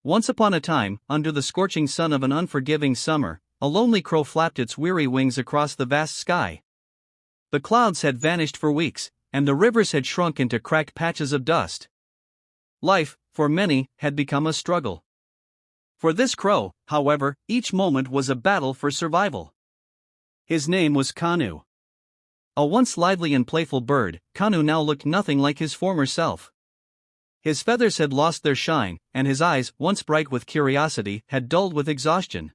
Once upon a time, under the scorching sun of an unforgiving summer, a lonely crow flapped its weary wings across the vast sky. The clouds had vanished for weeks, and the rivers had shrunk into cracked patches of dust. Life, for many, had become a struggle. For this crow, however, each moment was a battle for survival. His name was Kanu. A once lively and playful bird, Kanu now looked nothing like his former self. His feathers had lost their shine, and his eyes, once bright with curiosity, had dulled with exhaustion.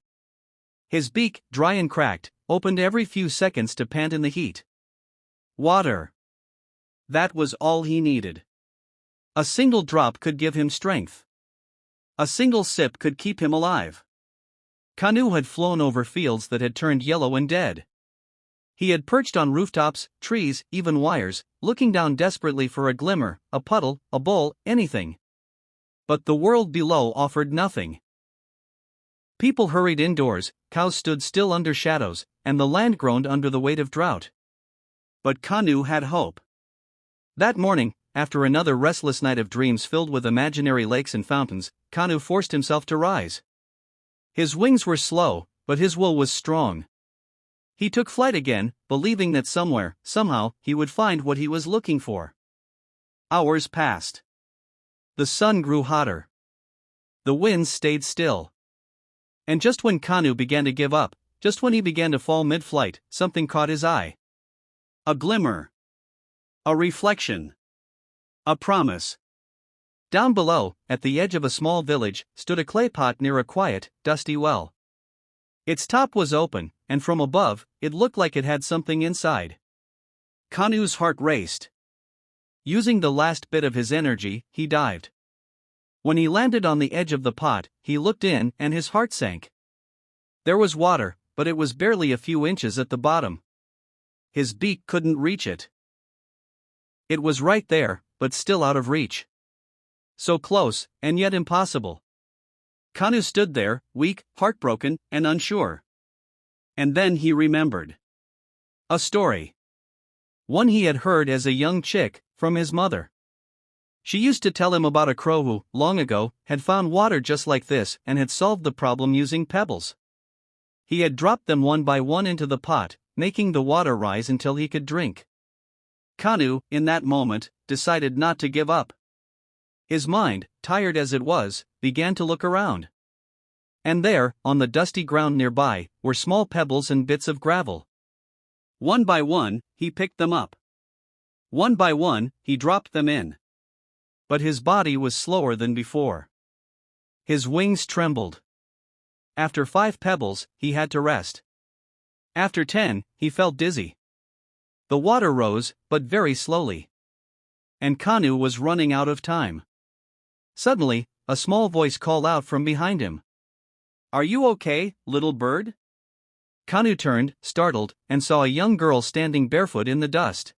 His beak, dry and cracked, opened every few seconds to pant in the heat. Water. That was all he needed. A single drop could give him strength. A single sip could keep him alive. Kanu had flown over fields that had turned yellow and dead. He had perched on rooftops, trees, even wires, looking down desperately for a glimmer, a puddle, a bowl, anything. But the world below offered nothing. People hurried indoors, cows stood still under shadows, and the land groaned under the weight of drought. But Kanu had hope. That morning, after another restless night of dreams filled with imaginary lakes and fountains, Kanu forced himself to rise. His wings were slow, but his will was strong. He took flight again, believing that somewhere, somehow, he would find what he was looking for. Hours passed. The sun grew hotter. The winds stayed still. And just when Kanu began to give up, just when he began to fall mid-flight, something caught his eye. A glimmer. A reflection. A promise. Down below, at the edge of a small village, stood a clay pot near a quiet, dusty well. Its top was open, and from above, it looked like it had something inside. Kanu's heart raced. Using the last bit of his energy, he dived. When he landed on the edge of the pot, he looked in and his heart sank. There was water, but it was barely a few inches at the bottom. His beak couldn't reach it. It was right there, but still out of reach. So close, and yet impossible. Kanu stood there, weak, heartbroken, and unsure. And then he remembered. A story. One he had heard as a young chick, from his mother. She used to tell him about a crow who, long ago, had found water just like this and had solved the problem using pebbles. He had dropped them one by one into the pot, making the water rise until he could drink. Kanu, in that moment, decided not to give up. His mind, tired as it was, began to look around. And there, on the dusty ground nearby, were small pebbles and bits of gravel. One by one, he picked them up. One by one, he dropped them in. But his body was slower than before. His wings trembled. After 5 pebbles, he had to rest. After 10, he felt dizzy. The water rose, but very slowly. And Kanu was running out of time. Suddenly, a small voice called out from behind him. "Are you okay, little bird?" Kanu turned, startled, and saw a young girl standing barefoot in the dust.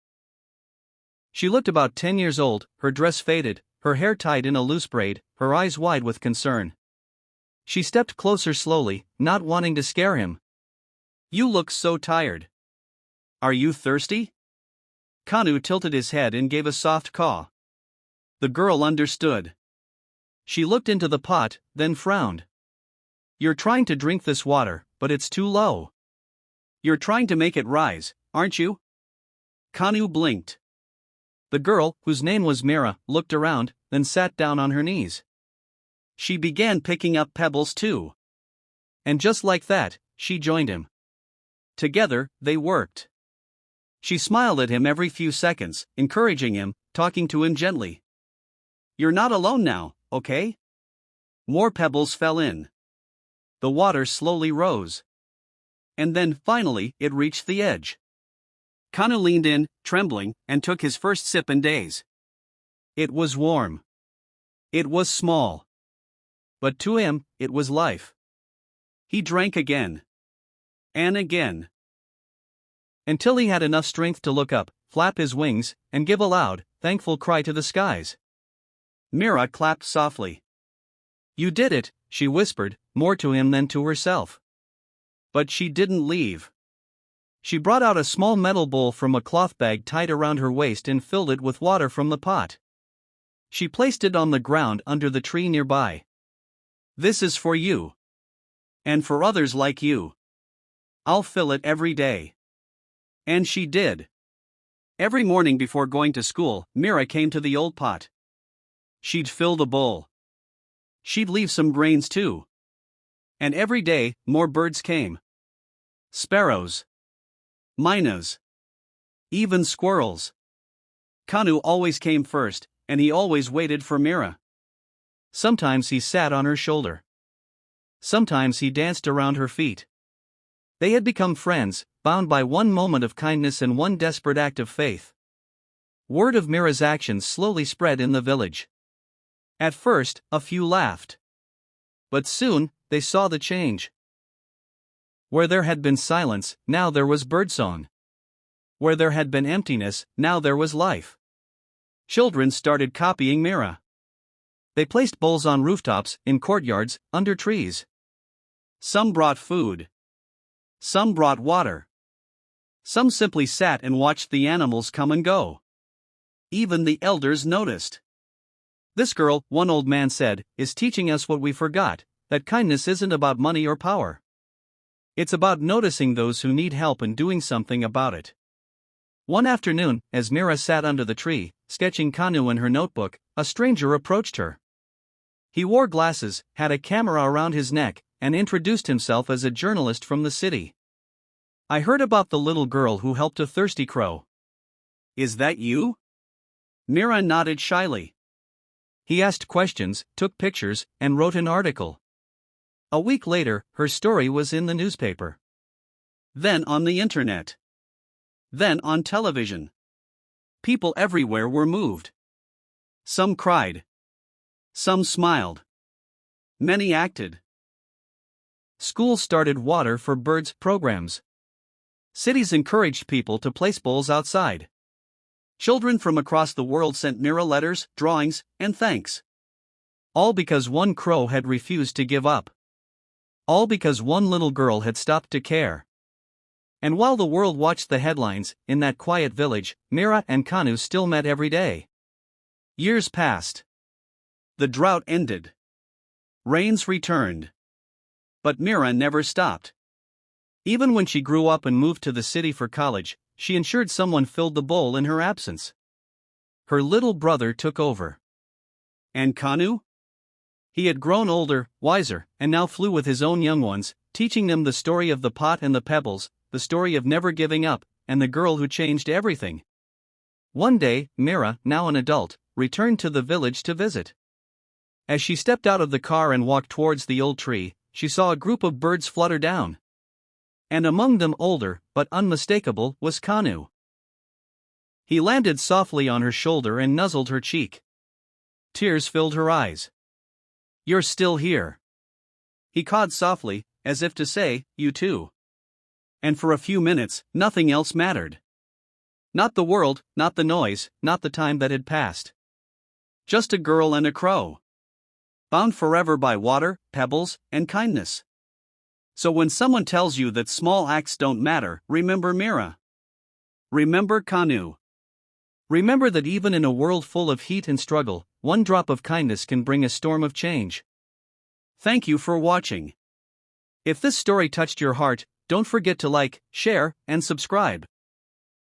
She looked about 10 years old, her dress faded, her hair tied in a loose braid, her eyes wide with concern. She stepped closer slowly, not wanting to scare him. "You look so tired. Are you thirsty?" Kanu tilted his head and gave a soft caw. The girl understood. She looked into the pot, then frowned. "You're trying to drink this water, but it's too low. You're trying to make it rise, aren't you?" Kanu blinked. The girl, whose name was Mira, looked around, then sat down on her knees. She began picking up pebbles too. And just like that, she joined him. Together, they worked. She smiled at him every few seconds, encouraging him, talking to him gently. "You're not alone now, okay?" More pebbles fell in. The water slowly rose. And then, finally, it reached the edge. Kanu leaned in, trembling, and took his first sip in days. It was warm. It was small. But to him, it was life. He drank again. And again. Until he had enough strength to look up, flap his wings, and give a loud, thankful cry to the skies. Mira clapped softly. "You did it," she whispered, more to him than to herself. But she didn't leave. She brought out a small metal bowl from a cloth bag tied around her waist and filled it with water from the pot. She placed it on the ground under the tree nearby. This is for you. And for others like you. I'll fill it every day. And she did. Every morning before going to school, Mira came to the old pot. She'd fill the bowl. She'd leave some grains too. And every day, more birds came. Sparrows. Mynas. Even squirrels. Kanu always came first, and he always waited for Mira. Sometimes he sat on her shoulder. Sometimes he danced around her feet. They had become friends, bound by one moment of kindness and one desperate act of faith. Word of Mira's actions slowly spread in the village. At first, a few laughed. But soon, they saw the change. Where there had been silence, now there was birdsong. Where there had been emptiness, now there was life. Children started copying Mira. They placed bowls on rooftops, in courtyards, under trees. Some brought food. Some brought water. Some simply sat and watched the animals come and go. Even the elders noticed. This girl, one old man said, is teaching us what we forgot, that kindness isn't about money or power. It's about noticing those who need help and doing something about it. One afternoon, as Mira sat under the tree, sketching Kanu in her notebook, a stranger approached her. He wore glasses, had a camera around his neck, and introduced himself as a journalist from the city. I heard about the little girl who helped a thirsty crow. Is that you? Mira nodded shyly. He asked questions, took pictures, and wrote an article. A week later, her story was in the newspaper. Then on the internet. Then on television. People everywhere were moved. Some cried. Some smiled. Many acted. Schools started water for birds programs. Cities encouraged people to place bowls outside. Children from across the world sent Mira letters, drawings, and thanks. All because one crow had refused to give up. All because one little girl had stopped to care. And while the world watched the headlines, in that quiet village, Mira and Kanu still met every day. Years passed. The drought ended. Rains returned. But Mira never stopped. Even when she grew up and moved to the city for college, she ensured someone filled the bowl in her absence. Her little brother took over. And Kanu? He had grown older, wiser, and now flew with his own young ones, teaching them the story of the pot and the pebbles, the story of never giving up, and the girl who changed everything. One day, Mira, now an adult, returned to the village to visit. As she stepped out of the car and walked towards the old tree, she saw a group of birds flutter down. And among them, older, but unmistakable, was Kanu. He landed softly on her shoulder and nuzzled her cheek. Tears filled her eyes. You're still here. He cawed softly, as if to say, you too. And for a few minutes, nothing else mattered. Not the world, not the noise, not the time that had passed. Just a girl and a crow. Bound forever by water, pebbles, and kindness. So when someone tells you that small acts don't matter, remember Mira. Remember Kanu. Remember that even in a world full of heat and struggle, one drop of kindness can bring a storm of change. Thank you for watching. If this story touched your heart, don't forget to like, share, and subscribe.